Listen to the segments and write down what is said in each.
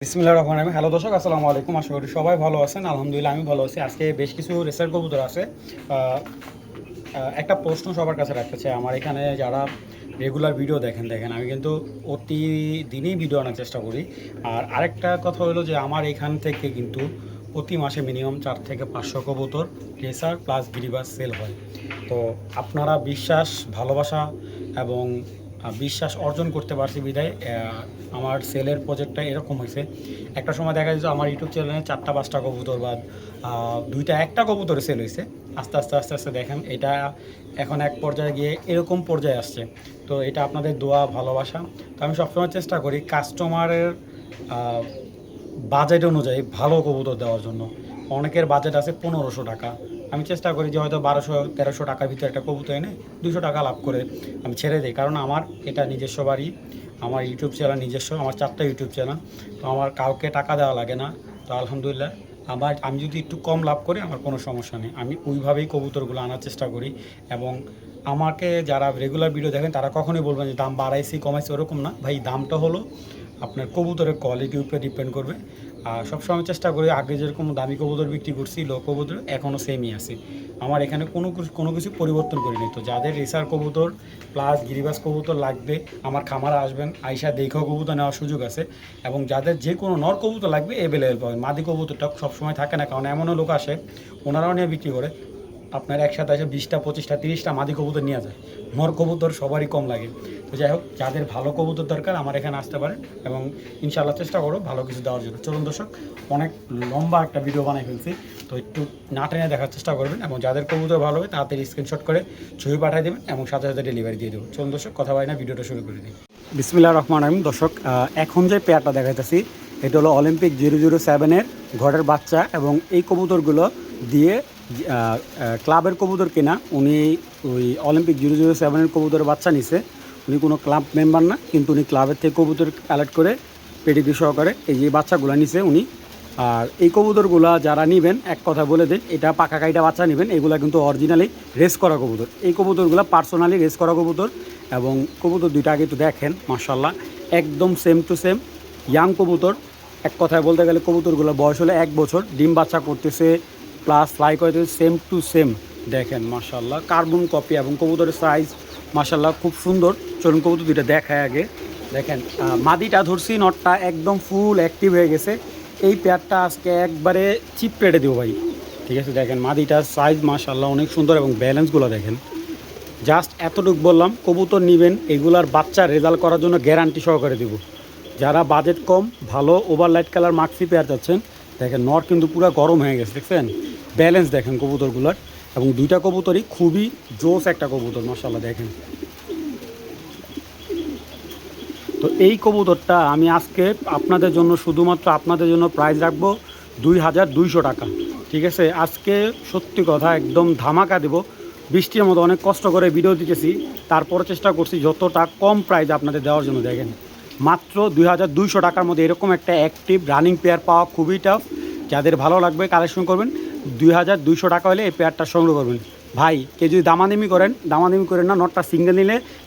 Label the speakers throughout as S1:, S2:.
S1: বিসমিল্লাহির রহমানির রহিম। হ্যালো দর্শক, আসসালামু আলাইকুম। আশা করি সবাই ভালো আছেন। আলহামদুলিল্লাহ আমি ভালো আছি। আজকে বেশ কিছু রেসার কবুতর আছে। একটা প্রশ্ন সবার কাছে রাখতে চাই, আমার এখানে যারা রেগুলার ভিডিও দেখেন আমি কিন্তু প্রতিদিনই ভিডিও আনার চেষ্টা করি। আর আরেকটা কথা হলো যে আমার এখান থেকে কিন্তু প্রতি মাসে মিনিমাম 4 থেকে 500 কবুতর রেসার প্লাস গিরিবাস সেল হয়। তো আপনারা বিশ্বাস, ভালোবাসা এবং বিশ্বাস অর্জন করতে পারছি বিধায় আমার সেলের প্রজেক্টটা এরকম হয়েছে। একটা সময় দেখা যেত আমার ইউটিউব চ্যানেলে 4টা 5টা কবুতর বা 2টা 1টা কবুতরে সেল হয়েছে। আস্তে আস্তে আস্তে আস্তে দেখেন এটা এখন এক পর্যায়ে গিয়ে এরকম পর্যায়ে আসছে। তো এটা আপনাদের দোয়া, ভালোবাসা। তো আমি সবসময় চেষ্টা করি কাস্টমারের বাজেট অনুযায়ী ভালো কবুতর দেওয়ার জন্য। অনেকের বাজেট আছে 1500 টাকা, আমি চেষ্টা করি যে হয়তো 1200-1300 টাকার ভিতরে একটা কবুতর এনে 200 টাকা লাভ করে আমি ছেড়ে দিই। কারণ আমার এটা নিজস্ব বাড়ি, আমার ইউটিউব চ্যানেল নিজস্ব, আমার 4টা ইউটিউব চ্যানেল। তো আমার কাউকে টাকা দেওয়া লাগে না। তো আলহামদুলিল্লাহ আমি যদি একটু কম লাভ করি আমার কোনো সমস্যা নেই। আমি ওইভাবেই কবুতরগুলো আনার চেষ্টা করি। এবং আমাকে যারা রেগুলার ভিডিও দেখেন তারা কখনোই বলবেন যে দাম বাড়াইছি কমাইছি, ওরকম না ভাই। দামটা হলো আপনার কবুতরের কোয়ালিটির উপরে ডিপেন্ড করবে। আর সবসময় চেষ্টা করি, আগে যেরকম দামি কবুতর বিক্রি করছি লো কবুতর এখনও সেমই আছে। আমার এখানে কোনো কিছু পরিবর্তন করিনি। তো যাদের রেসার কবুতর প্লাস গিরিবাস কবুতর লাগবে আমার খামারে আসবেন, আইসা দেখেও কবুতর নেওয়ার সুযোগ আছে। এবং যাদের যে কোনো নর কবুতর লাগবে অ্যাভেলেবেল পাবেন। মাদি কবুতরটা সবসময় থাকে না, কারণ এমনও লোক আসে ওনারাও নিয়ে বিক্রি করে। আপনার একসাথে এসে 20টা 25টা 30টা মাদি কবুতর নিয়ে যায়। নর কবুতর সবারই কম লাগে। তো যাই হোক, যাদের ভালো কবুতর দরকার আমার এখানে আসতে পারে এবং ইনশাআল্লাহ চেষ্টা করো ভালো কিছু দেওয়ার জন্য। চলুন দর্শক, অনেক লম্বা একটা ভিডিও বানাই ফেলছি, তো একটু না টেনে দেখার চেষ্টা করবেন। এবং যাদের কবুতর ভালো হবে তাড়াতাড়ি স্ক্রিনশট করে ছবি পাঠিয়ে দেবেন এবং সাথে সাথে ডেলিভারি দিয়ে দেবো। চলুন দর্শক, কথা বলি না, ভিডিওটা শুরু করে দিই। বিসমিল্লাহির রহমানির রহিম। দর্শক, এখন যে পেয়ারটা দেখাইতেছি এটা হলো অলিম্পিক 007-এর ঘরের বাচ্চা। এবং এই কবুতরগুলো দিয়ে ক্লাবের কবুতর কেনা। উনি ওই অলিম্পিক 007-এর কবুতরের বাচ্চা নিছে। উনি কোনো ক্লাব মেম্বার না, কিন্তু উনি ক্লাবের থেকে কবুতর কালেক্ট করে পেডিগ্রি সহকারে এই যে বাচ্চাগুলো নিছে উনি। আর এই কবুতরগুলো যারা নেবেন এক কথা বলে দেন, এটা পাকা কাইটা বাচ্চা নেবেন, এগুলো কিন্তু অরিজিনালি রেস করা কবুতর। এই কবুতরগুলো পার্সোনালি রেস করা কবুতর। এবং কবুতর দুইটা আগে একটু দেখেন, মাশাআল্লাহ একদম সেম টু সেম ইয়াং কবুতর। এক কথায় বলতে গেলে কবুতরগুলো বয়স হলে 1 বছর, ডিম বাচ্চা করতেছে প্লাস ফ্লাই করতেছে সেম টু সেম। দেখেন মাশাআল্লাহ কার্বন কপি। এবং কবুতরের সাইজ মাশাআল্লাহ খুব সুন্দর। চলুন কবুতর দুইটা দেখায় আগে। দেখেন মাদিটা ধরছি, নটটা একদম ফুল অ্যাক্টিভ হয়ে গেছে। এই পেয়ারটা আজকে একবারে চিপ রেটে দেবো ভাই, ঠিক আছে। দেখেন মাদিটার সাইজ মাশাআল্লাহ অনেক সুন্দর এবং ব্যালেন্সগুলো দেখেন। জাস্ট এতটুকু বললাম, কবুতর নেবেন এগুলার বাচ্চা রেজাল্ট করার জন্য গ্যারান্টি সহকারে দেবো। যারা বাজেট কম, ভালো ওভারলাইট কালার মাক্সি পেয়ার যাচ্ছেন, দেখেন নর কিন্তু পুরো গরম হয়ে গেছে, দেখছেন ব্যালেন্স দেখেন কবুতরগুলোর। এবং দুইটা কবুতরই খুবই জোস একটা কবুতর মাশাআল্লাহ দেখেন। তো এই কবুতরটা আমি আজকে আপনাদের জন্য, শুধুমাত্র আপনাদের জন্য প্রাইস রাখবো 2200 টাকা, ঠিক আছে। আজকে সত্যি কথা একদম ধামাকা দেব। বৃষ্টির মতো অনেক কষ্ট করে ভিডিও দিতেছি, তারপর চেষ্টা করছি যতটা কম প্রাইস আপনাদের দেওয়ার জন্য। দেখেন মাত্র 2200 টাকার মধ্যে এরকম একটা অ্যাক্টিভ রানিং পেয়ার পাওয়া খুবই টাফ। যাদের ভালো লাগবে কালেকশন করবেন, 2200 টাকা হলে এই পেয়ারটা সংগ্রহ করবেন। ভাই কেউ যদি দামাদামি করেন না, নটটা সিঙ্গেল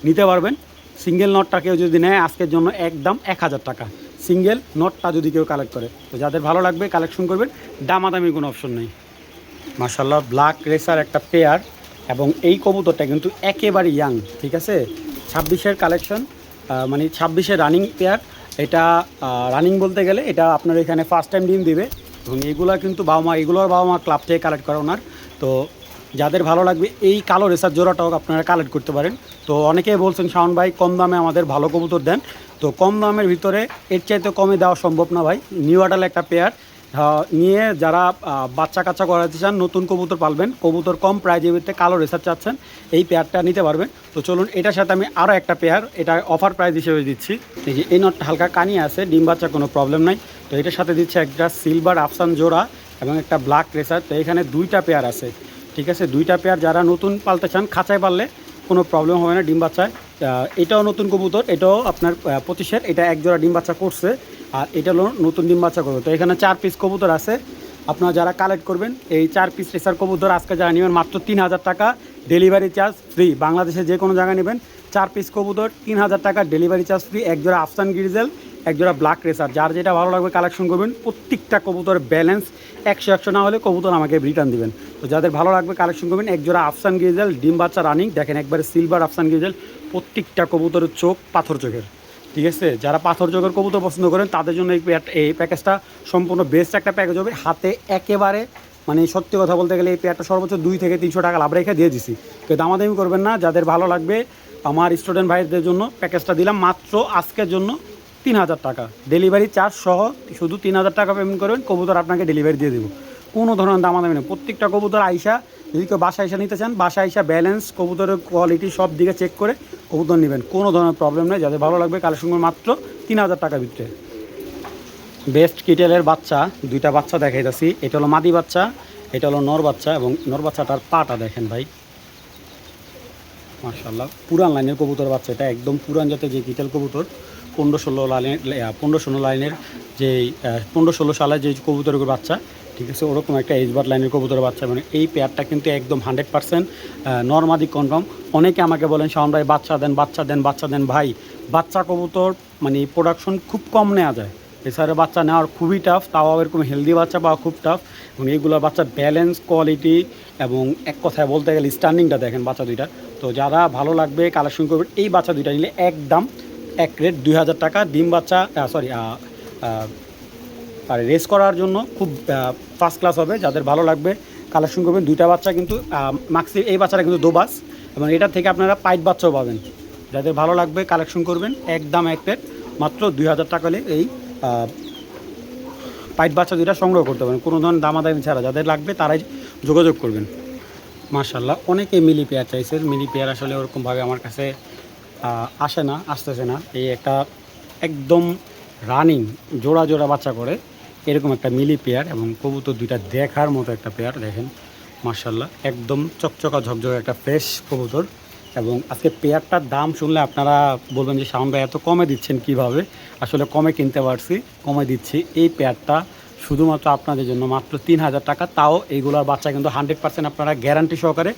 S1: নিতে পারবেন। সিঙ্গেল নটটা কেউ যদি নেয় আজকের জন্য একদম 1000 টাকা সিঙ্গেল নটটা যদি কেউ কালেক্ট করে। তো যাদের ভালো লাগবে কালেকশন করবেন, দামাদামির কোনো অপশন নেই। মাশাআল্লাহ ব্ল্যাক রেসার একটা পেয়ার। এবং এই কবুতরটা কিন্তু একেবারে ইয়াং, ঠিক আছে। 26-এর কালেকশন, মানে 26-এর রানিং পেয়ার। এটা রানিং বলতে গেলে এটা আপনার এখানে ফার্স্ট টাইম ডিম দিবে। এবং এগুলোর বাবা মা ক্লাব থেকে কালেক্ট করে ওনার। তো যাদের ভালো লাগবে এই কালো রেসার জোড়াটাও আপনারা কালেক্ট করতে পারেন। তো অনেকেই বলছেন শাওন ভাই কম দামে আমাদের ভালো কবুতর দেন। তো কম দামের ভিতরে এর চাইতে কমে দেওয়া সম্ভব না ভাই। নিউ আডাল একটা পেয়ার নিয়ে যারা বাচ্চা কাচ্চা করাতে চান, নতুন কবুতর পালবেন, কবুতর কম প্রাইজের ভিতরে কালো রেসার চাচ্ছেন, এই পেয়ারটা নিতে পারবেন। তো চলুন এটার সাথে আমি আরও একটা পেয়ার, এটা অফার প্রাইস হিসেবে দিচ্ছি। এই যে এই নটটা হালকা কানি আছে, ডিম বাচ্চা কোনো প্রবলেম নাই। তো এটার সাথে দিচ্ছে একটা সিলভার আফসান জোড়া এবং একটা ব্ল্যাক রেসার। তো এখানে 2টা পেয়ার আছে, ঠিক আছে। 2টা পেয়ার যারা নতুন পালতে চান খাঁচায় পারলে কোনো প্রবলেম হবে না ডিম বাচ্চায়। এটাও নতুন কবুতর, এটাও আপনার 25-এর, এটা এক জোড়া ডিম বাচ্চা করছে। আর এটা হলো নতুন ডিম বাচ্চা করবে। তো এখানে 4 পিস কবুতর আছে। আপনারা যারা কালেক্ট করবেন এই 4 পিস রেসার কবুতর আজকে যারা নেবেন মাত্র 3000 টাকা, ডেলিভারি চার্জ ফ্রি। বাংলাদেশে যে কোনো জায়গায় নেবেন 4 পিস কবুতর 3000 টাকা, ডেলিভারি চার্জ ফ্রি। এক জোড়া আফসান গ্রিজেল একজোড়া ব্ল্যাক রেসার, যার যেটা ভালো লাগবে কালেকশন করবেন। প্রত্যেকটা কবুতরের ব্যালেন্স 100 না হলে কবুতর আমাকে রিটার্ন দিবেন। তো যাদের ভালো লাগবে কালেকশন করবেন। একজোড়া আফসান গ্রিজেল ডিম বাচ্চা রানিং, দেখেন একবারে সিলভার আফসান গ্রিজেল, প্রত্যেকটা কবুতরের চোখ পাথর চোখের, ঠিক আছে। যারা পাথর চোখের কবুতর পছন্দ করেন তাদের জন্য এই প্যাকেজটা সম্পূর্ণ বেস্ট একটা প্যাকেজ হবে। হাতে একেবারে মানে সত্যি কথা বলতে গেলে এই পেয়ারটা সর্বোচ্চ 200 থেকে 300 টাকা লাভ রেখে দিয়ে দিছি। কেউ দামাদামি করবেন না। যাদের ভালো লাগবে আমার স্টুডেন্ট ভাইদের জন্য প্যাকেজটা দিলাম মাত্র আজকের জন্য 3000 টাকা, ডেলিভারি চার্জ সহ শুধু 3000 টাকা পেমেন্ট করবেন, কবুতর আপনাকে ডেলিভারি দিয়ে দেবো। কোনো ধরনের দামাদামি নেই। প্রত্যেকটা কবুতর আইসা, যদি কেউ বাসা আইসা নিতে চান বাসা আইসা ব্যালেন্স কবুতরের কোয়ালিটি সব দিকে চেক করে কবুতর নেবেন, কোনো ধরনের প্রবলেম নেই। যাদের ভালো লাগবে কালেকশন মাত্র 3000 টাকার ভিতরে। বেস্ট কিটেলের বাচ্চা, দুইটা বাচ্চা দেখাইতেছি। এটা হলো মাদি বাচ্চা, এটা হলো নর বাচ্চা, এবং নর বাচ্চাটার পাটা দেখেন ভাই, মাশাআল্লাহ। পুরান লাইনের কবুতর বাচ্চা, এটা একদম পুরান জাতের যে কিটেল কবুতর, 15-16 লাইনের যে 15-16 সালের যে কবুতরের বাচ্চা, ঠিক আছে, ওরকম একটা এইচবার লাইনের কবুতরের বাচ্চা। মানে এই পেয়ারটা কিন্তু একদম 100% নরমাদি কনফার্ম। অনেকে আমাকে বলেন শাওন ভাই বাচ্চা দেন বাচ্চা দেন বাচ্চা দেন। ভাই বাচ্চা কবুতর মানে প্রোডাকশন খুব কম নেওয়া যায়, এছাড়া বাচ্চা নেওয়ার খুবই টাফ, তাও এরকম হেলদি বাচ্চা পাওয়া খুব টাফ। এবং এইগুলোর বাচ্চা ব্যালেন্স কোয়ালিটি এবং এক কথায় বলতে গেলে স্ট্যান্ডিংটা দেখেন বাচ্চা দুইটা। তো যারা ভালো লাগবে কালেকশন করবেন। এই বাচ্চা দুইটা নিলে একদম এক রেট 2000 টাকা। ডিম বাচ্চা আর রেস করার জন্য খুব ফার্স্ট ক্লাস হবে। যাদের ভালো লাগবে কালেকশন করবেন। দুইটা বাচ্চা কিন্তু মাক্সি, এই বাচ্চাটা কিন্তু দোবাস, এবং এটার থেকে আপনারা পাইট বাচ্চাও পাবেন। যাদের ভালো লাগবে কালেকশন করবেন। একদম এক রেট মাত্র 2000 টাকা হলে এই পাইট বাচ্চা দুইটা সংগ্রহ করতে পারেন, কোনো ধরনের দামাদামি ছাড়া। যাদের লাগবে তারাই যোগাযোগ করবেন। মাশাআল্লাহ, অনেকে মিলি পেয়ার চাইছে। মিলি পেয়ার আসলে ওরকমভাবে আমার কাছে আসতেছে না। এই একটা একদম রানিং জোড়া জোড়া বাচ্চা করে এরকম একটা মিলি পেয়ার, এবং কবুতর দুইটা দেখার মতো একটা পেয়ার দেখেন, মাশাআল্লাহ। একদম চকচকা ঝকঝকে একটা ফ্রেশ কবুতর। এবং আজকে পেয়ারটার দাম শুনলে আপনারা বলবেন যে শাওন ভাই এত কমে দিচ্ছেন কিভাবে। আসলে কমে কিনতে পারছি, কমে দিচ্ছি। এই পেয়ারটা শুধুমাত্র আপনাদের জন্য মাত্র 3000 টাকা। তাও এইগুলোর বাচ্চা কিন্তু 100% আপনারা গ্যারান্টি সহকারে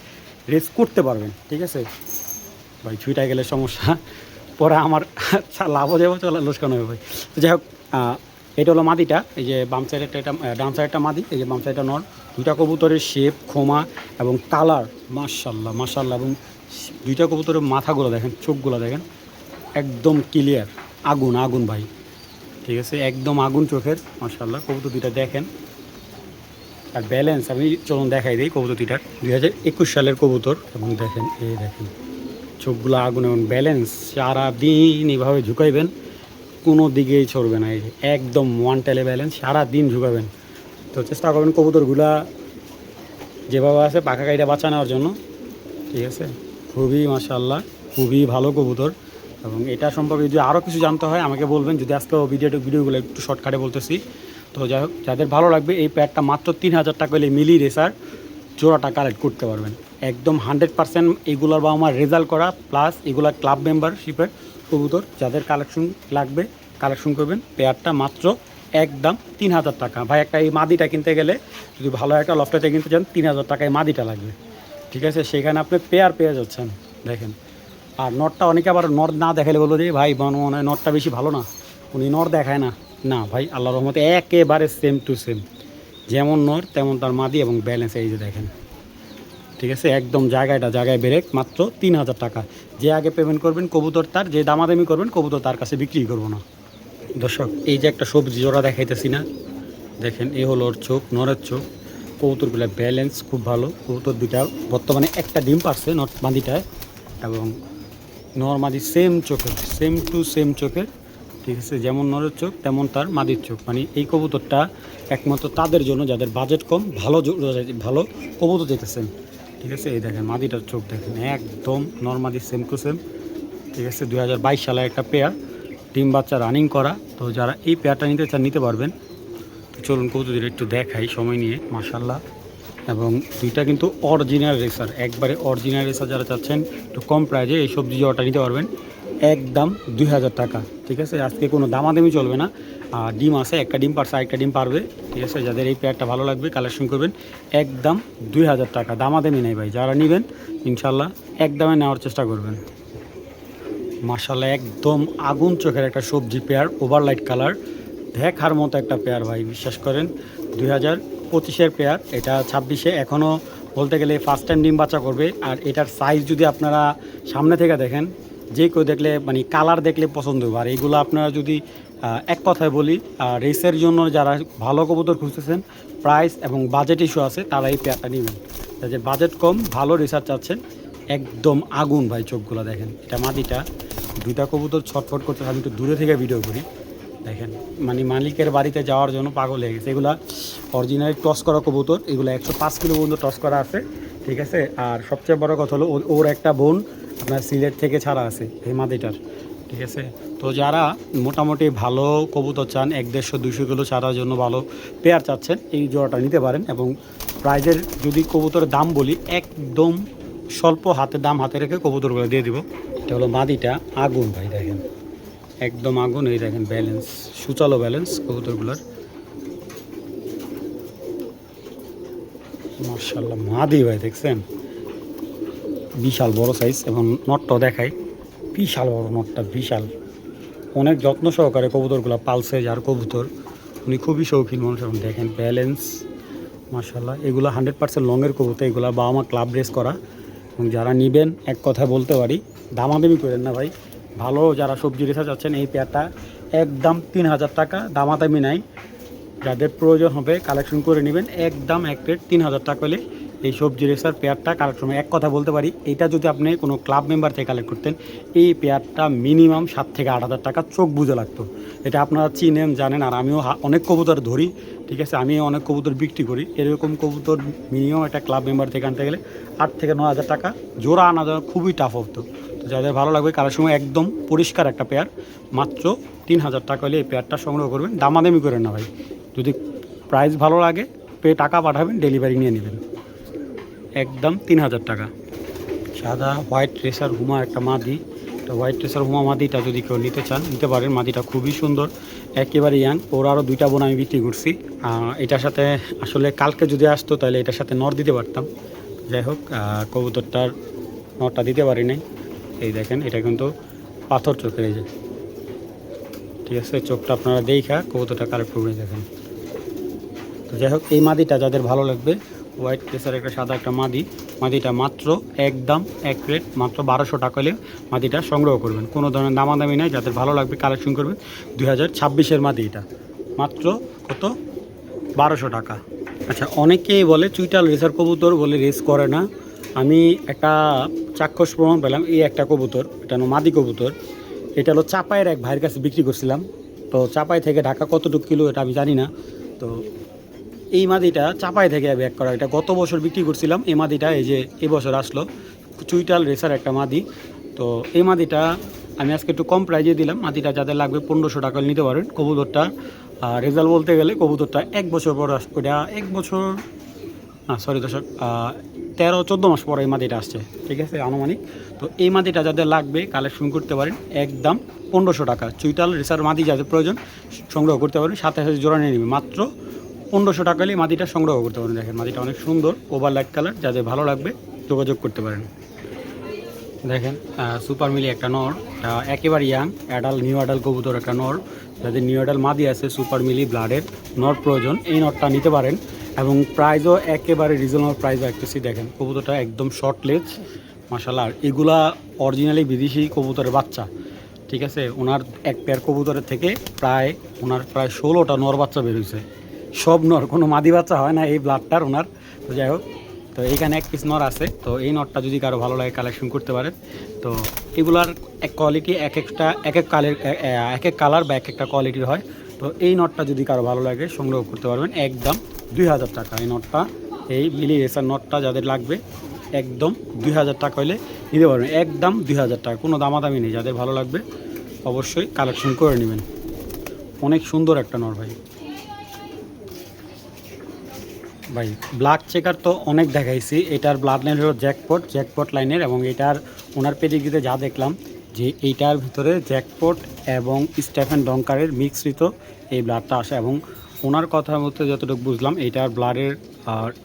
S1: রেস করতে পারবেন, ঠিক আছে ভাই। ছুইটা গেলে সমস্যা, পরে আমার লাভও যাবো, চলে লোকসান হবে ভাই। তো যাই হোক, এটা হলো মাদিটা, এই যে বাম সাইডেরটা, এটা ডান সাইডটা মাদি, এই যে বাম সাইডটা নর। দুইটা কবুতরের শেপ, খোমা এবং কালার মাশাআল্লাহ মাশাআল্লাহ। এবং দুইটা কবুতরের মাথাগুলো দেখেন, চোখগুলো দেখেন, একদম ক্লিয়ার, আগুন আগুন ভাই, ঠিক আছে, একদম আগুন চোখের, মাশাআল্লাহ। কবুতর দুইটা দেখেন, আর ব্যালেন্স আমি চলুন দেখাই দিই। কবুতর দুইটার 2021 সালের কবুতর, এবং দেখেন এই দেখেন চোখগুলো আগুন, এবং ব্যালেন্স সারাদিন এইভাবে ঝুঁকাইবেন, কোনো দিকেই ছড়বে না। এই যে একদম ওয়ান টেলে ব্যালেন্স, সারাদিন ঝুঁকাবেন। তো চেষ্টা করবেন কবুতরগুলা যেভাবে আছে পাখা কাইটা বাঁচা নেওয়ার জন্য, ঠিক আছে। খুবই মাশাআল্লাহ, খুবই ভালো কবুতর। এবং এটা সম্পর্কে যদি আরও কিছু জানতে হয় আমাকে বলবেন, যদি আজকে ভিডিওগুলো একটু শর্টকাটে বলতেছি। তো যাই হোক, যাদের ভালো লাগবে এই প্যাডটা মাত্র 3000 টাকা হলে মিলি রেসার জোড়াটা কালেক্ট করতে পারবেন। একদম 100% এগুলোর বা আমার রেজাল্ট করা, প্লাস এগুলো ক্লাব মেম্বারশিপের কবুতর। যাদের কালেকশন লাগবে কালেকশন করবেন। পেয়ারটা মাত্র একদম 3000 টাকা। ভাই একটা এই মাদিটা কিনতে গেলে যদি ভালো একটা লফটেতে কিনতে চান 3000 টাকায় মাদিটা লাগবে, ঠিক আছে। সেখানে আপনি পেয়ার পেয়ে যাচ্ছেন দেখেন। আর নটটা অনেকে আবার নট না দেখালে বলবো যে ভাই মনে হয় নটটা বেশি ভালো না, উনি নট দেখায় না। না ভাই, আল্লাহর রহমতে একেবারে সেম টু সেম, যেমন নর তেমন তার মাদি, এবং ব্যালেন্স এই যে দেখেন, ঠিক আছে। একদম জায়গায় ব্রেক, মাত্র 3000 টাকা। যে আগে পেমেন্ট করবেন কবুতর তার, যে দামাদামি করবেন কবুতর তার কাছে বিক্রি করবো না। দর্শক, এই যে একটা সবজি জোড়া দেখাইতেছি না, দেখেন এই হলো ওর চোখ, নরের চোখ। কবুতরগুলো ব্যালেন্স খুব ভালো। কবুতর দুইটা বর্তমানে একটা ডিম পারছে নর মাদিটায়, এবং নর মাদি সেম চোখের, সেম টু সেম চোখের, ঠিক আছে। যেমন নরের চোখ তেমন তার মাদির চোখ। মানে এই কবুতরটা একমাত্র তাদের জন্য যাদের বাজেট কম, ভালো কবুতর যেতেছেন, ঠিক আছে। এই দেখেন মাদিটার চোখ দেখেন, একদম নর মাদি সেম টু সেম, ঠিক আছে। 2022 সালে একটা পেয়ার, ডিম বাচ্চা রানিং করা। তো যারা এই পেয়ারটা নিতে চান নিতে পারবেন। তো চলুন কবুতর একটু দেখাই সময় নিয়ে, মাশাআল্লাহ। এবং দুইটা কিন্তু অরিজিনাল রেসার, একবারে অরিজিনাল রেসার। যারা চাচ্ছেন একটু কম প্রাইজে এই সবজি জোড়াটা নিতে পারবেন একদম 2000 টাকা, ঠিক আছে। আজকে কোনো দামাদামি চলবে না। আর ডিম আছে, একটা ডিম পারছে, আরেকটা ডিম পারবে, ঠিক আছে। যাদের এই পেয়ারটা ভালো লাগবে কালেকশন করবেন একদম 2000 টাকা, দামাদামি নেই ভাই। যারা নেবেন ইনশাল্লাহ একদমে নেওয়ার চেষ্টা করবেন। মাশাআল্লাহ একদম আগুন চোখের একটা সবজি পেয়ার, ওভারলাইট কালার, দেখার মতো একটা পেয়ার ভাই, বিশ্বাস করেন। 2025-এর পেয়ার, এটা 26-এ এখনও বলতে গেলে ফার্স্ট টাইম ডিম বাচ্চা করবে। আর এটার সাইজ যদি আপনারা সামনে থেকে দেখেন, যে কেউ দেখলে মানে কালার দেখলে পছন্দ হবে। আর এইগুলো আপনারা যদি এক কথায় বলি, রেসের জন্য যারা ভালো কবুতর খুঁজতেছেন, প্রাইস এবং বাজেট ইস্যু আছে, তারা এই পেয়ারটা নেবেন। যে বাজেট কম, ভালো রিসার্চ চাচ্ছেন, একদম আগুন ভাই। চোখগুলো দেখেন, এটা মাদিটা, দুইটা কবুতর ছটফট করতে, আমি একটু দূরে থেকে ভিডিও করি। দেখেন মানে মালিকের বাড়িতে যাওয়ার জন্য পাগল হয়ে গেছে। এগুলা অরিজিনালি টস করা কবুতর, এগুলো 105 কিলো পর্যন্ত টস করা আছে, ঠিক আছে। আর সবচেয়ে বড় কথা হলো ওর একটা বোন আপনার সিলেট থেকে ছাড়া আছে এই মাদিটার, ঠিক আছে। তো যারা মোটামুটি ভালো কবুতর চান, 150-200 কিলো ছাড়ার জন্য ভালো পেয়ার চাচ্ছেন, এই জোড়াটা নিতে পারেন। এবং প্রাইজের যদি কবুতরের দাম বলি, একদম স্বল্প দাম হাতে রেখে কবুতরগুলো দিয়ে দিব। এটা হলো মাদিটা, আগুন ভাই, দেখেন একদম আগুন। এই দেখেন ব্যালেন্স, সুচালো ব্যালেন্স কবুতরগুলোর, মাশাআল্লাহ। মাদি ভাই দেখছেন, বিশাল বড় সাইজ। এবং নটটাও দেখাই, বিশাল বড় নটটা, বিশাল। অনেক যত্ন সহকারে কবুতরগুলো পালছে যার কবুতর, উনি খুবই শৌখিন মানুষ। এবং দেখেন ব্যালেন্স, মাশাআল্লাহ। এগুলো 100% লংয়ের কবুতর, এগুলো বাবা মা ক্লাব রেস করা। এবং যারা নেবেন, এক কথায় বলতে পারি, দামাদামি করেন না ভাই। ভালো যারা সবজি রেখা যাচ্ছেন, এই পেয়ারটা একদম 3000 টাকা, দামাদামি নাই। যাদের প্রয়োজন হবে কালেকশন করে নেবেন, একদম এক প্লেট 3000 টাকা হলে এই সবজি রেসার পেয়ারটা কালেকশন। এক কথা বলতে পারি, এটা যদি আপনি কোনো ক্লাব মেম্বার থেকে কালেক্ট করতেন, এই পেয়ারটা মিনিমাম 7 থেকে 8,000 টাকা চোখ বুঝে লাগতো। এটা আপনারা চিনেন, জানেন। আর আমিও অনেক কবুতর ধরি, ঠিক আছে, আমি অনেক কবুতর বিক্রি করি। এরকম কবুতর মিনিমাম একটা ক্লাব মেম্বার থেকে আনতে গেলে 8 থেকে 9,000 টাকা জোড়া আনা যাওয়া খুবই টাফ হতো। তো যাদের ভালো লাগবে কালেকশন, একদম পরিষ্কার একটা পেয়ার, মাত্র 3000 টাকা হলে এই পেয়ারটা সংগ্রহ করবেন। দামাদামি করেন না ভাই। যদি প্রাইস ভালো লাগে, টাকা পাঠাবেন, ডেলিভারি নিয়ে নেবেন। একদম 3000 টাকা। সাদা হোয়াইট রেসার হুমা একটা মাদি, একটা হোয়াইট রেসার হুমা মাদিটা যদি কেউ নিতে চান, নিতে পারেন। মাদিটা খুবই সুন্দর, একেবারে ইয়াং। ওর আরও 2টা বোন আমি বিক্রি করছি। এটার সাথে আসলে কালকে যদি আসতো, তাহলে এটার সাথে নর দিতে পারতাম। যাই হোক, কবুতরটার নরটা দিতে পারি নাই। এই দেখেন, এটা কিন্তু পাথর চোখের, এই যে, ঠিক আছে। চোখটা আপনারা দেখা কবুতরটা কালেক্ট করবেন, দেখেন। তো যাই হোক, এই মাদিটা যাদের ভালো লাগবে, হোয়াইট কেসার একটা সাদা একটা মাদিটা মাত্র একদম এক প্লেট মাত্র 1200 টাকা হলে মাদিটা সংগ্রহ করবেন। কোনো ধরনের দামাদামি নাই। যাদের ভালো লাগবে কালেকশন করবেন। 2026-এর মাদি, এটা মাত্র কত, 1200 টাকা। আচ্ছা, অনেকেই বলে চুইটাল রেসার কবুতর বলে রেস করে না। আমি একটা চাক্ষুষ প্রমাণ পেলাম। এই একটা কবুতর, এটা হলো মাদি কবুতর। এটা হলো চাপাইয়ের এক ভাইয়ের কাছে বিক্রি করছিলাম। তো চাপাই থেকে ঢাকা কতটুকু কিলো এটা আমি জানি না। তো এই মাদিটা চাপাই থেকে ব্যাক করা, এটা গত বছর বিক্রি করছিলাম। এই মাদিটা এই যে এবছর আসলো, চুইটাল রেসার একটা মাদি। তো এই মাদিটা আমি আজকে একটু কম প্রাইজে দিলাম। মাদিটা যাদের লাগবে 1500 টাকা নিতে পারেন। কবুতরটা রেজাল্ট বলতে গেলে কবুতরটা 1 বছর পর ওটা 1 বছর না, সরি দর্শক, 13-14 মাস পরে এই মাদিটা আসছে, ঠিক আছে, আনুমানিক। তো এই মাদিটা যাদের লাগবে কালেকশন করতে পারেন, একদম 1500 টাকা। চুইটাল রেসার মাদি যাদের প্রয়োজন সংগ্রহ করতে পারেন, সাথে সাথে জোড়া নিয়ে নেবে। মাত্র 1500 টাকা হলেই মাদিটা সংগ্রহ করতে পারেন। দেখেন মাদিটা অনেক সুন্দর, ওভারলাইট কালার। যাদের ভালো লাগবে যোগাযোগ করতে পারেন। দেখেন সুপার মিলি একটা নর, একেবারে ইয়াং নিউ অ্যাডাল কবুতর একটা নর। যাদের নিউ অ্যাডাল মাদি আছে, সুপার মিলি ব্লাডের নর প্রয়োজন, এই নরটা নিতে পারেন। এবং প্রাইসও একেবারে রিজনেবল প্রাইস রাখতেছি। দেখেন কবুতরটা একদম শর্ট লেজ, মাশাআল্লাহ। এগুলা অরিজিনালি বিদেশি কবুতরের বাচ্চা, ঠিক আছে। ওনার এক পেয়ার কবুতরের থেকে প্রায় 16টা নর বাচ্চা বেরোইছে। সব নর, কোনো মাদি বাচ্চা হয় না এই ব্লাডটার ওনার। তো যাই হোক, তো এইখানে এক পিস নর আছে। তো এই নরটা যদি কারো ভালো লাগে কালেকশন করতে পারেন। তো এগুলার এক কোয়ালিটি এক এক কালার বা এক একটা কোয়ালিটির হয়। তো এই নটটা যদি কারো ভালো লাগে সংগ্রহ করতে পারবেন, একদম 2000 টাকা এই নটটা। এই মিলি রেসার নটটা যাদের লাগবে, একদম 2000 টাকা হলে নিতে পারবেন। একদম 2000 টাকা, কোনো দামাদামি নেই। যাদের ভালো লাগবে অবশ্যই কালেকশন করে নেবেন। অনেক সুন্দর একটা নর ভাই। ভাই ব্ল্যাক চেকার তো অনেক দেখাইছি। এটার ব্লাড লাইন হলো জ্যাকপট লাইনের। এবং এটার ওনার পেডিগ্রিতে যা দেখলাম, যে এইটার ভিতরে জ্যাকপট এবং স্টেফেন ডঙ্কারের মিশ্রিত এই ব্লাডটা আসে। এবং ওনার কথার মধ্যে যতটুকু বুঝলাম, এইটার ব্লাডের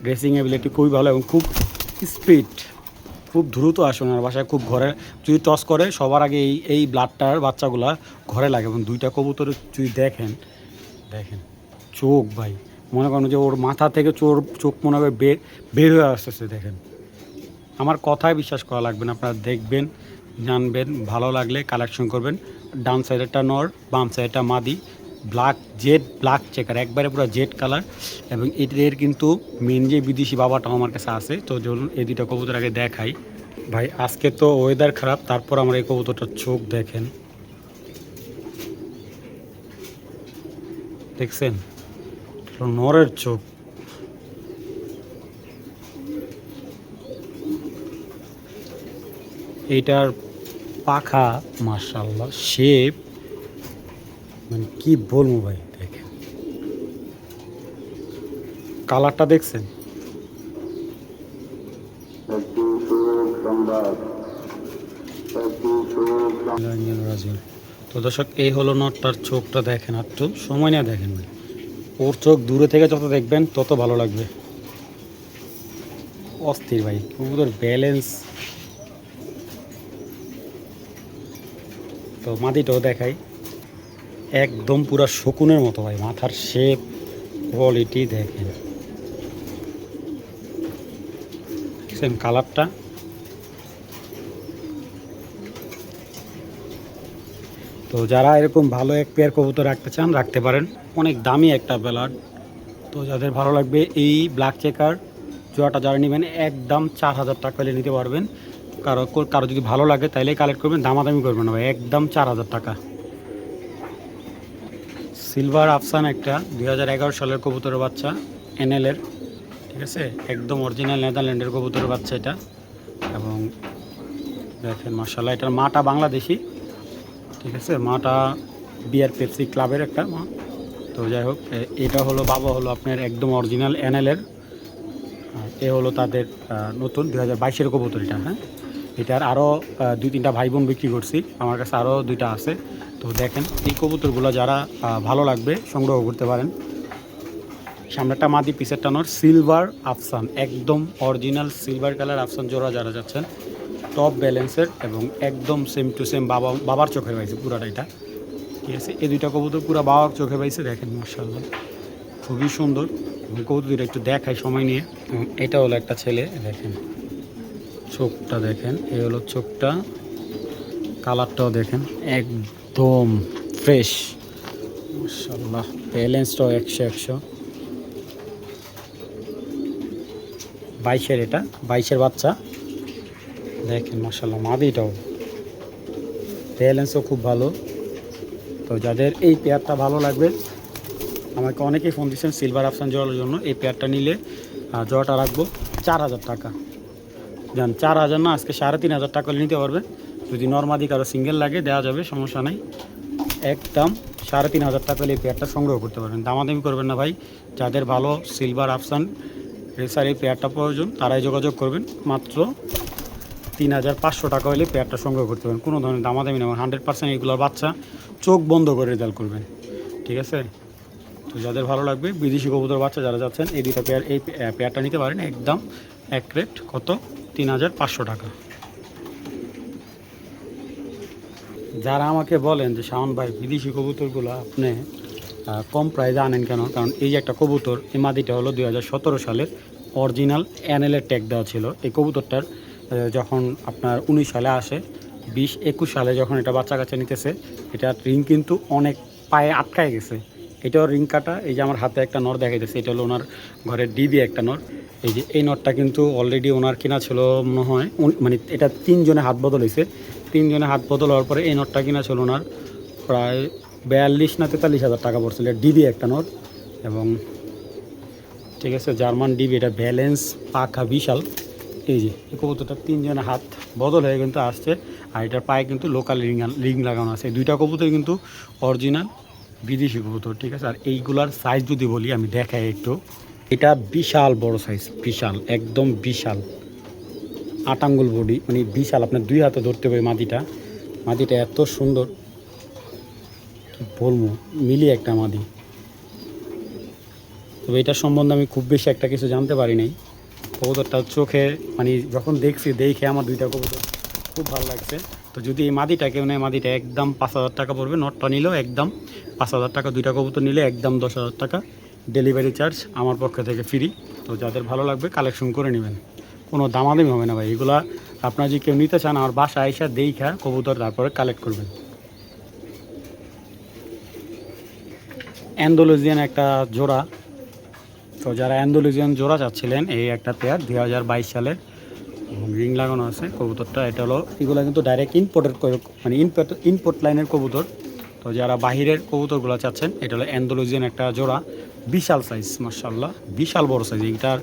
S1: রেসিং এবিলিটি খুবই ভালো এবং খুব স্পিড, খুব দ্রুত আসে ওনার বাসায়, খুব ঘরে যদি টস করে সবার আগে এই ব্লাডটার বাচ্চাগুলা ঘরে লাগে। এবং দুইটা কবুতর যদি দেখেন চোখ ভাই, মনে করেন যে ওর মাথা থেকে চোখ মনে হয় বের হয়ে আসতেছে। দেখেন, আমার কথায় বিশ্বাস করা লাগবে না, আপনারা দেখবেন জানবেন, ভালো লাগলে কালেকশন করবেন। ডান সাইডেরটা নর, বাম সাইডটা মাদি, ব্ল্যাক চেকার, একবারে পুরো জেড কালার। এবং এদের কিন্তু মেন যে বিদেশি বাবাটাও আমার কাছে আছে। তো চলুন এই দুইটা কবুতর আগে দেখাই। ভাই আজকে তো ওয়েদার খারাপ, তারপর আমার এই কবুতরটার চোখ দেখেন, দেখছেন নরের চোখ। এইটার পাখা মাশাআল্লাহ, শেপ মানে কি বলবো ভাই, দেখেন কালারটা দেখছেন। তো দর্শক এই হলো নটটার চোখটা, দেখেন একটু সময় নিয়ে দেখেন ভাই, ওর চোখ দূরে থেকে যত দেখবেন তত ভালো লাগবে। অস্থির ভাই, ওদের ব্যালেন্স। তো মাটিটাও দেখাই, একদম পুরো শকুনের মতো ভাই, মাথার শেপ কোয়ালিটি দেখেন, সেম কালারটা। তো যারা এরকম ভালো এক পেয়ার কবুতর রাখতে চান রাখতে পারেন, অনেক দামি একটা ব্লাড। তো যাদের ভালো লাগবে এই ব্ল্যাক চেকার জোড়াটা যারা নেবেন একদম 4000 টাকা হলে নিতে পারবেন। কারো যদি ভালো লাগে তাইলে কালেক্ট করবেন, দামাদামি করবেন না ভাই, একদম 4000 টাকা। সিলভার আফসান একটা 2011 সালের কবুতরের বাচ্চা, এনএলের, ঠিক আছে, একদম অরিজিনাল নেদারল্যান্ডের কবুতরের বাচ্চা এটা। এবং দেখেন মাশাআল্লাহ, এটার মাটা বাংলাদেশি, ঠিক আছে, মাটা বিআর পেপসি ক্লাবের একটা মা। তো যাই হোক, এটা হলো বাবা হলো আপনার একদম অরিজিনাল এনএলের। এ হলো তাদের নতুন 2022-এর কবুতর এটা। হ্যাঁ, এটার আরও 2-3টা ভাই বোন বিক্রি করছি, আমার কাছে আরও 2টা আছে। তো দেখেন এই কবুতরগুলো যারা ভালো লাগবে সংগ্রহ করতে পারেন। সামনেটা মাদি, পিসেরটা নর, সিলভার আফসান, একদম অরিজিনাল সিলভার কালার আফসান জোড়া যারা যাচ্ছেন, টপ ব্যালেন্সের এবং একদম সেম টু সেম বাবার চোখে পাইছে পুরাটা এটা, ঠিক আছে। এই দুইটা কবুতর পুরো বাবার চোখে পাইছে, দেখেন মাশাআল্লাহ খুবই সুন্দর। কবুতর দুইটা একটু দেখাই সময় নিয়ে। এটা হলো একটা ছেলে, দেখেন চোখটা দেখেন, এই হলো চোখটা, কালারটাও দেখেন একদম ফ্রেশ মাশাআল্লাহ, ব্যালেন্সটাও 100 22-এর, এটা 22-এর বাচ্চা, দেখেন মাশাআল্লাহ মাদিটাও ব্যালেন্সও খুব ভালো। তো যাদের এই পেয়ারটা ভালো লাগবে, আমাকে অনেকেই ফোন দিচ্ছেন সিলভার আফসান জোড়ার জন্য, এই পেয়ারটা নিলে জোড়াটা রাখবো 4000 টাকা। যান 4000 না, আজকে 3500 টাকা নিতে পারবে। যদি নর্মাদি কারো সিঙ্গেল লাগে দেওয়া যাবে, সমস্যা নেই। একদম 3500 টাকা হলে এই পেয়ারটা সংগ্রহ করতে পারবেন, দামাদামি করবেন না ভাই। যাদের ভালো সিলভার আফসান রেসার এই পেয়ারটা প্রয়োজন তারাই যোগাযোগ করবেন। মাত্র 3500 টাকা হলে পেয়ারটা সংগ্রহ করতে পারেন, কোনো ধরনের দামাদামি নেবেন। 100% এগুলোর বাচ্চা চোখ বন্ধ করে রেজাল্ট করবেন, ঠিক আছে। তো যাদের ভালো লাগবে বিদেশি কবুতর বাচ্চা যারা যাচ্ছেন, এই দুটো পেয়ার, এই পেয়ারটা নিতে পারেন একদম এক রেট কত, 3500 টাকা। যারা আমাকে বলেন যে শাওন ভাই বিদেশি কবুতরগুলো আপনি কম প্রাইসে আনেন কেন, কারণ এই যে একটা কবুতর, এই মাদিটা হলো 2017 সালের অরিজিনাল এনএলের ট্যাগ দেওয়া ছিল। এই কবুতরটার যখন আপনার 19 সালে আসে, 20-21 সালে যখন এটা বাচ্চা কাচ্চা নিতেছে, এটার রিং কিন্তু অনেক পায়ে আটকায় গেছে। এটাও রিং কাটা। এই যে আমার হাতে একটা নর দেখাইতেছে, এটা হলো ওনার ঘরের ডিবি একটা নর। এই যে এই নরটা কিন্তু অলরেডি ওনার কিনা ছিল মনে হয়, মানে এটা 3 জনে হাত বদল হয়েছে। 3 জনে হাত বদল হওয়ার পরে এই নরটা কিনা ছিল ওনার প্রায় 42 না 43,000 টাকা পড়ছিল। ডিবি একটা নর, এবং ঠিক আছে জার্মান ডিবি, এটা ব্যালেন্স পাখা বিশাল। এই যে এই কবুতরটা 3 জনের হাত বদল হয়ে কিন্তু আসছে, আর এটার পায়ে কিন্তু লোকাল রিং লাগানো আছে। এই দুইটা কবুতর কিন্তু অরিজিনাল বিদেশি কবুতর, ঠিক আছে। আর এইগুলার সাইজ যদি বলি আমি দেখাই একটু, এটা বিশাল বড় সাইজ, বিশাল একদম বিশাল, 8 আঙ্গুল বডি, মানে বিশাল, আপনার 2 হাতে ধরতে হবে। মাদিটা এত সুন্দর বলবো, মিলি একটা মাদি। তবে এটার সম্বন্ধে আমি খুব বেশি একটা কিছু জানতে পারি নাই, কবুতরটা চোখে মানে যখন দেখে আমার দুইটা কবুতর খুব ভালো লাগছে। তো যদি এই মাদিটা কেউ নেয়, মাদিটা একদম 5,000 টাকা পড়বে। নটটা নিলেও একদম 5,000 টাকা, দুইটা কবুতর নিলে একদম 10,000 টাকা। ডেলিভারি চার্জ আমার পক্ষ থেকে ফ্রি। তো যাদের ভালো লাগবে কালেকশন করে নেবেন, কোনো দামাদামি হবে না ভাই। এগুলা আপনারা যদি কেউ নিতে চান আমার বাসায় আইসা দেখা কবুতর তারপরে কালেক্ট করবেন। অ্যান্ডালুজিয়ান একটা জোড়া, তো যারা অ্যান্ডালুজিয়ান জোড়া চাচ্ছিলেন, এই একটা পেয়ার 2022 সালের রিং লাগানো আছে কবুতরটা। এটা হলো এগুলো কিন্তু ডাইরেক্ট ইম্পোর্টের মানে ইম্পোর্ট লাইনের কবুতর। তো যারা বাহিরের কবুতরগুলো চাচ্ছেন, এটা হলো অ্যান্ডালুজিয়ান একটা জোড়া, বিশাল সাইজ, মাশাআল্লাহ বিশাল বড় সাইজ। এইটার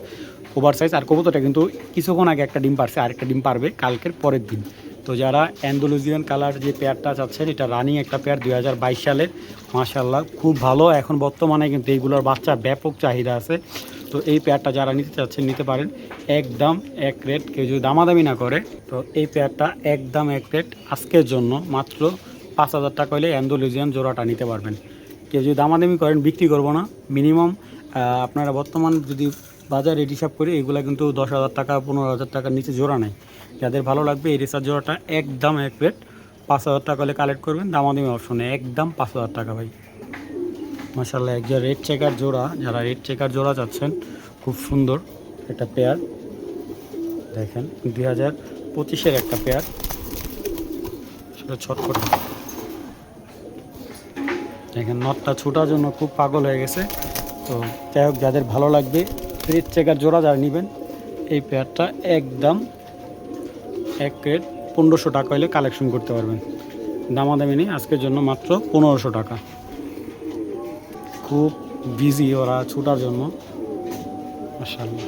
S1: ওভার সাইজ। আর কবুতরটা কিন্তু কিছুক্ষণ আগে একটা ডিম পারছে, আরেকটা ডিম পারবে কালকের পরের দিন। তো যারা অ্যান্ডালুজিয়ান কালার যে পেয়ারটা চাচ্ছেন, এটা রানিং একটা পেয়ার 2022 সালের, মাশাআল্লাহ খুব ভালো। এখন বর্তমানে কিন্তু এইগুলোর বাচ্চা ব্যাপক চাহিদা আছে। তো এই পেয়ারটা যারা নিতে চাচ্ছেন নিতে পারেন, একদম এক রেট, কেউ যদি দামাদামি না করে। তো এই পেয়ারটা একদম এক রেট আজকের জন্য মাত্র 5,000 টাকা হলে অ্যান্ডালুজিয়ান জোড়াটা নিতে পারবেন। কেউ যদি দামাদামি করেন বিক্রি করবো না। মিনিমাম আপনারা বর্তমান যদি বাজার রেট হিসাব করে এগুলো কিন্তু 10,000 টাকা 15,000 টাকার নিচে জোড়া নেই। যাদের ভালো লাগবে এই রেসার জোড়াটা একদম এক রেট 5,000 টাকা হলে কালেক্ট করবেন, দামাদামি অপশনে একদম 5,000 টাকা ভাই। মাশাআল্লাহ একজন রেড চেকার জোড়া, যারা রেড চেকার জোড়া চাচ্ছেন, খুব সুন্দর একটা পেয়ার। দেখেন 2025-এর একটা পেয়ার, সেটা ছটফট। দেখেন নটটা ছোটার জন্য খুব পাগল হয়ে গেছে। তো যাই হোক, যাদের ভালো লাগবে রেড চেকার জোড়া যারা নেবেন, এই পেয়ারটা একদম এক রেট 1500 টাকা হলে কালেকশন করতে পারবেন, দামাদামি নেই। আজকের জন্য মাত্র 1500 টাকা। খুব বিজি ওরা ছোটার জন্য, মাশাআল্লাহ।